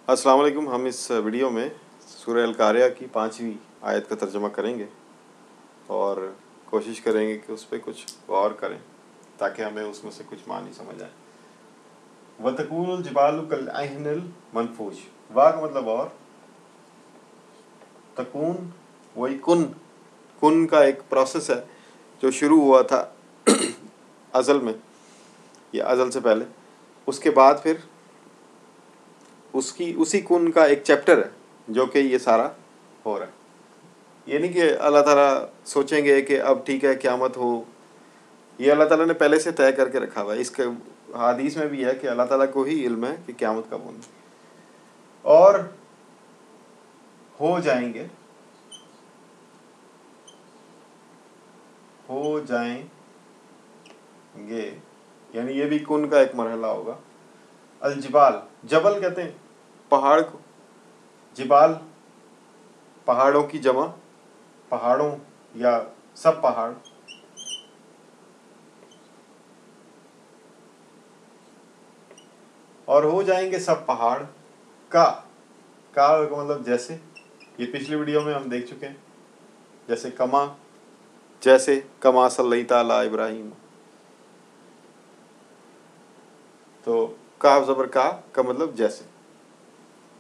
अस्सलाम वालेकुम। हम इस वीडियो में सूरह अल कारिया की 5वीं आयत का तर्जुमा करेंगे और कोशिश करेंगे कि उस पर कुछ गौर करें ताकि हमें उसमें से कुछ मानी समझ आए। वतकूनुल जिबालु कल अहनिल मनफूश, वाह का मतलब और, तकून वही कुन का एक प्रोसेस है जो शुरू हुआ था अज़ल में या अज़ल से पहले, उसके बाद फिर उसी कुन का एक चैप्टर है जो कि ये सारा हो रहा है। ये नहीं कि अल्लाह ताला सोचेंगे कि अब ठीक है क़यामत हो, ये अल्लाह ताला ने पहले से तय करके रखा हुआ है। इसके हदीस में भी है कि अल्लाह ताला को ही इल्म है कि क़यामत कब होनी, और हो जाएंगे यानी ये भी कुन का एक मरहला होगा। अलजिबाल, जबल कहते हैं पहाड़ को, जिबाल पहाड़ों की जमा, पहाड़ों या सब पहाड़। और हो जाएंगे सब पहाड़ का मतलब जैसे, ये पिछली वीडियो में हम देख चुके हैं। जैसे कमा सल्लैता अला इब्राहिम, तो काफ ज़बर का मतलब जैसे।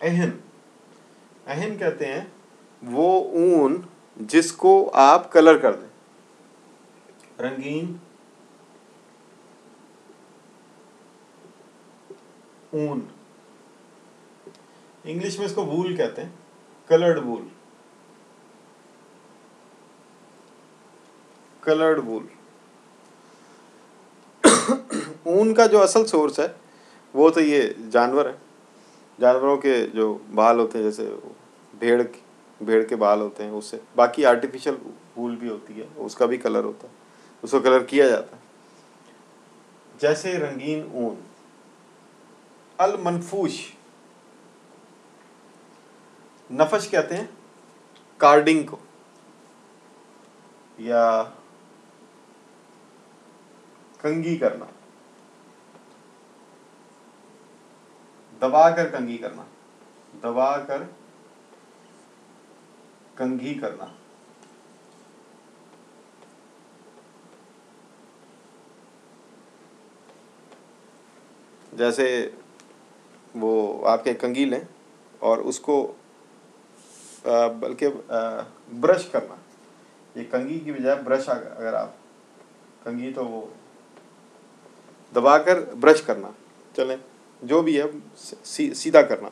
अहन कहते हैं वो ऊन जिसको आप कलर कर दें, रंगीन ऊन। इंग्लिश में इसको वूल कहते हैं, कलर्ड वूल। ऊन का जो असल सोर्स है वो तो ये जानवर है, जानवरों के जो बाल होते हैं, जैसे भेड़ के बाल होते हैं, उससे। बाकी आर्टिफिशियल वूल भी होती है, उसका भी कलर होता है, उसको कलर किया जाता है। जैसे रंगीन ऊन। अल मनफूश, नफश कहते हैं कार्डिंग को, या कंघी करना, दबाकर कंघी करना। जैसे वो आपके कंघी लें और उसको बल्कि ब्रश करना, ये कंघी की बजाय ब्रश, अगर आप कंघी तो वो दबाकर ब्रश करना, चलें जो भी है, सीधा करना।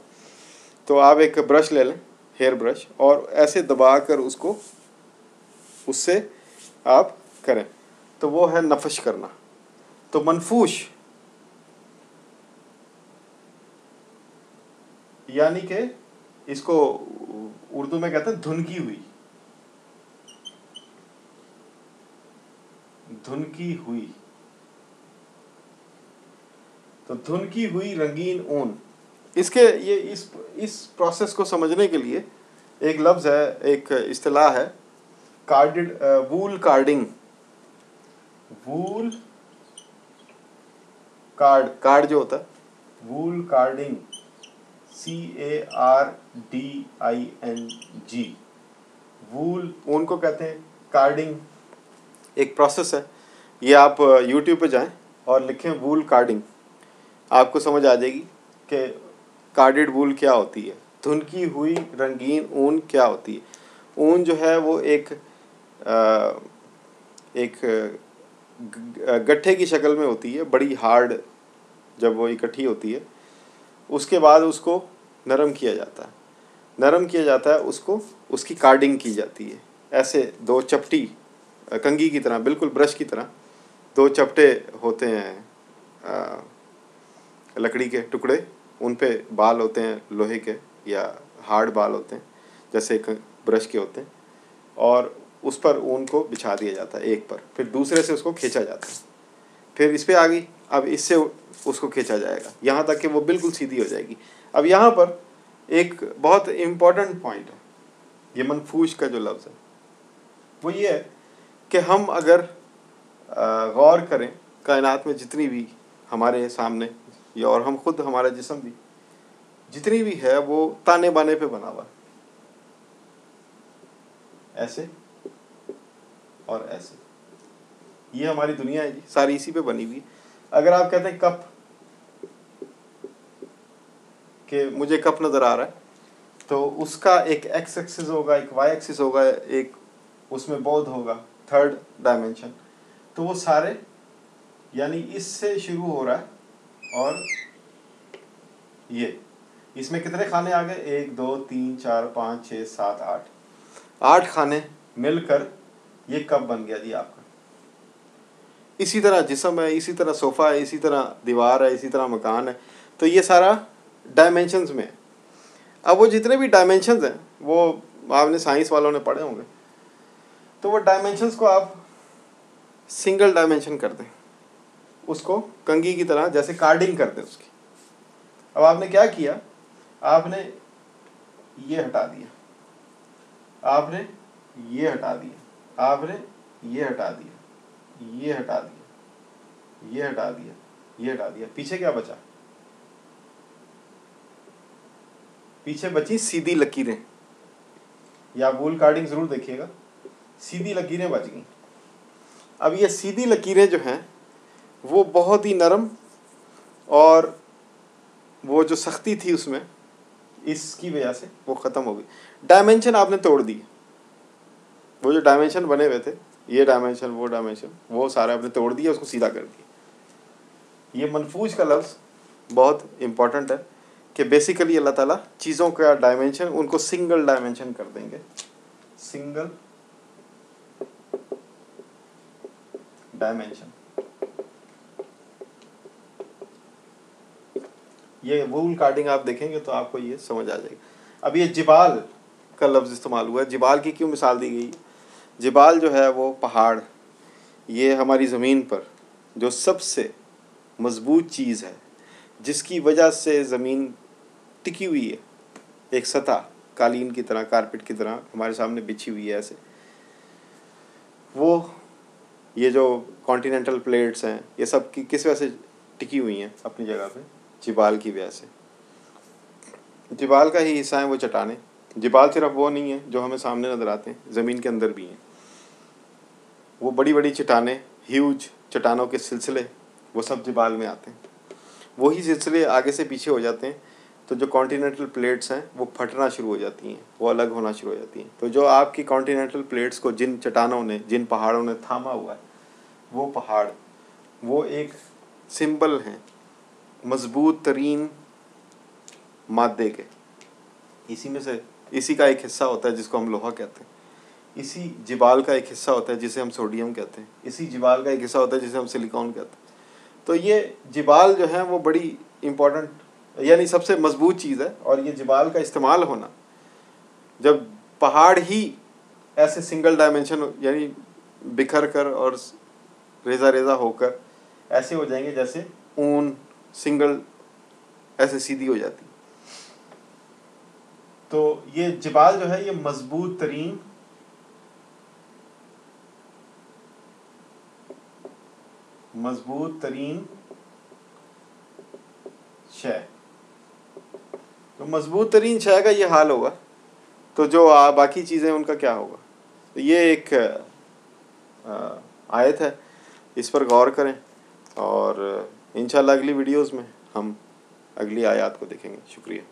तो आप एक ब्रश ले लें, हेयर ब्रश, और ऐसे दबाकर उससे आप करें, तो वो है नफश करना। तो मनफूश यानी कि इसको उर्दू में कहते हैं धुनकी हुई। तो धुनकी हुई रंगीन ऊन, इसके ये इस प्रोसेस को समझने के लिए एक लफ्ज़ है, एक इस्तिलाह है, वूल कार्ड जो होता है, वूल कार्डिंग, CARDING, वूल, ऊन को कहते हैं कार्डिंग। एक प्रोसेस है ये, आप YouTube पे जाएं और लिखें वूल कार्डिंग, आपको समझ आ जाएगी कि कार्डेड वूल क्या होती है, धुनकी हुई रंगीन ऊन क्या होती है। ऊन जो है वो एक गट्ठे की शक्ल में होती है, बड़ी हार्ड। जब वो इकट्ठी होती है उसके बाद उसको नरम किया जाता है, उसको उसकी कार्डिंग की जाती है। ऐसे दो चपटी, कंघी की तरह, बिल्कुल ब्रश की तरह, दो चपटे होते हैं, लकड़ी के टुकड़े, उन पे बाल होते हैं लोहे के या हार्ड बाल होते हैं जैसे ब्रश के होते हैं, और उस पर ऊन को बिछा दिया जाता है एक पर, फिर दूसरे से उसको खींचा जाता है, फिर इस पे आ गई, अब इससे उसको खींचा जाएगा यहाँ तक कि वो बिल्कुल सीधी हो जाएगी। अब यहाँ पर एक बहुत इम्पॉर्टेंट पॉइंट है, ये मनफूश का जो लफ्ज़ है वो ये है कि हम अगर गौर करें कायनात में जितनी भी हमारे सामने, या और हम खुद, हमारा जिस्म भी, जितनी भी है वो ताने बाने पे बना हुआ, ऐसे और ऐसे। ये हमारी दुनिया है जी, सारी इसी पे बनी हुई। अगर आप कहते हैं कप, कि मुझे कप नज़र आ रहा है, तो उसका एक एक्स एक्सिस होगा, एक वाई एक्सिस होगा, एक उसमें बोध होगा, थर्ड डायमेंशन। तो वो सारे, यानी इससे शुरू हो रहा है और ये, इसमें कितने खाने आ गए, 1 2 3 4 5 6 7 8, 8 खाने मिलकर ये कप बन गया जी आपका। इसी तरह जिस्म है, इसी तरह सोफ़ा है, इसी तरह दीवार है, इसी तरह मकान है। तो ये सारा डायमेंशंस में है। अब वो जितने भी डायमेंशंस हैं वो आपने साइंस वालों ने पढ़े होंगे, तो वो डायमेंशंस को आप सिंगल डायमेंशन कर दें, उसको कंघी की तरह जैसे कार्डिंग कर दें उसकी। अब आपने क्या किया, आपने ये हटा दिया, आपने ये हटा दिया, आपने ये हटा दिया, ये हटा दिया, ये हटा दिया, ये हटा दिया, पीछे क्या बचा, पीछे बची सीधी लकीरें। या वूल कार्डिंग जरूर देखिएगा, सीधी लकीरें बच गई। अब ये सीधी लकीरें जो हैं वो बहुत ही नरम, और वो जो सख्ती थी उसमें, इसकी वजह से वो ख़त्म हो गई। डायमेंशन आपने तोड़ दिए, वो जो डायमेंशन बने हुए थे, ये डायमेंशन वो डायमेंशन, वो सारे आपने तोड़ दिया, उसको सीधा कर दिया। ये मनफूज का लफ्ज़ बहुत इम्पॉर्टेंट है कि बेसिकली अल्लाह ताला चीज़ों का डायमेंशन उनको सिंगल डायमेंशन कर देंगे, सिंगल डायमेंशन। ये वूल कार्डिंग आप देखेंगे तो आपको ये समझ आ जाएगा। अब ये जिबाल का लफ्ज़ इस्तेमाल हुआ है, जिबाल की क्यों मिसाल दी गई? जिबाल जो है वो पहाड़, ये हमारी ज़मीन पर जो सबसे मजबूत चीज़ है, जिसकी वजह से ज़मीन टिकी हुई है, एक सतह कालीन की तरह, कारपेट की तरह हमारे सामने बिछी हुई है ऐसे, वो ये जो कॉन्टिनेंटल प्लेट्स हैं, ये सब की किस वजह से टिकी हुई हैं अपनी जगह पे? जिबाल की वजह से। जिबाल का ही हिस्सा है वो चट्टानें। जिबाल सिर्फ वो नहीं है जो हमें सामने नज़र आते हैं, ज़मीन के अंदर भी हैं। वो बड़ी बड़ी चट्टानें, ह्यूज चट्टानों के सिलसिले, वो सब जिबाल में आते हैं। वही सिलसिले आगे से पीछे हो जाते हैं, तो जो कॉन्टिनेंटल प्लेट्स हैं वो फटना शुरू हो जाती हैं, वो अलग होना शुरू हो जाती हैं। तो जो आपकी कॉन्टिनेंटल प्लेट्स को जिन चट्टानों ने, जिन पहाड़ों ने थामा हुआ है, वो पहाड़, वो एक सिंबल हैं मजबूत तरीन मादे के। इसी में से, इसी का एक हिस्सा होता है जिसको हम लोहा कहते हैं, इसी जिबाल का एक हिस्सा होता है जिसे हम सोडियम कहते हैं, इसी जिबाल का एक हिस्सा होता है जिसे हम सिलिकॉन कहते हैं। तो ये जिबाल जो है वो बड़ी इम्पोर्टेंट, यानी सबसे मजबूत चीज़ है। और ये जिबाल का इस्तेमाल होना, जब पहाड़ ही ऐसे सिंगल डायमेंशन, यानी बिखर कर और रेज़ा रेज़ा होकर ऐसे हो जाएंगे जैसे ऊन सिंगल ऐसे सीधी हो जाती। तो ये जिबाल जो है ये मजबूत तरीन, शय, तो मजबूत तरीन शय का ये हाल होगा, तो जो बाकी चीज़ें उनका क्या होगा? तो ये एक आयत है, इस पर गौर करें, और इंशाल्लाह अगली वीडियोस में हम अगली आयत को देखेंगे। शुक्रिया।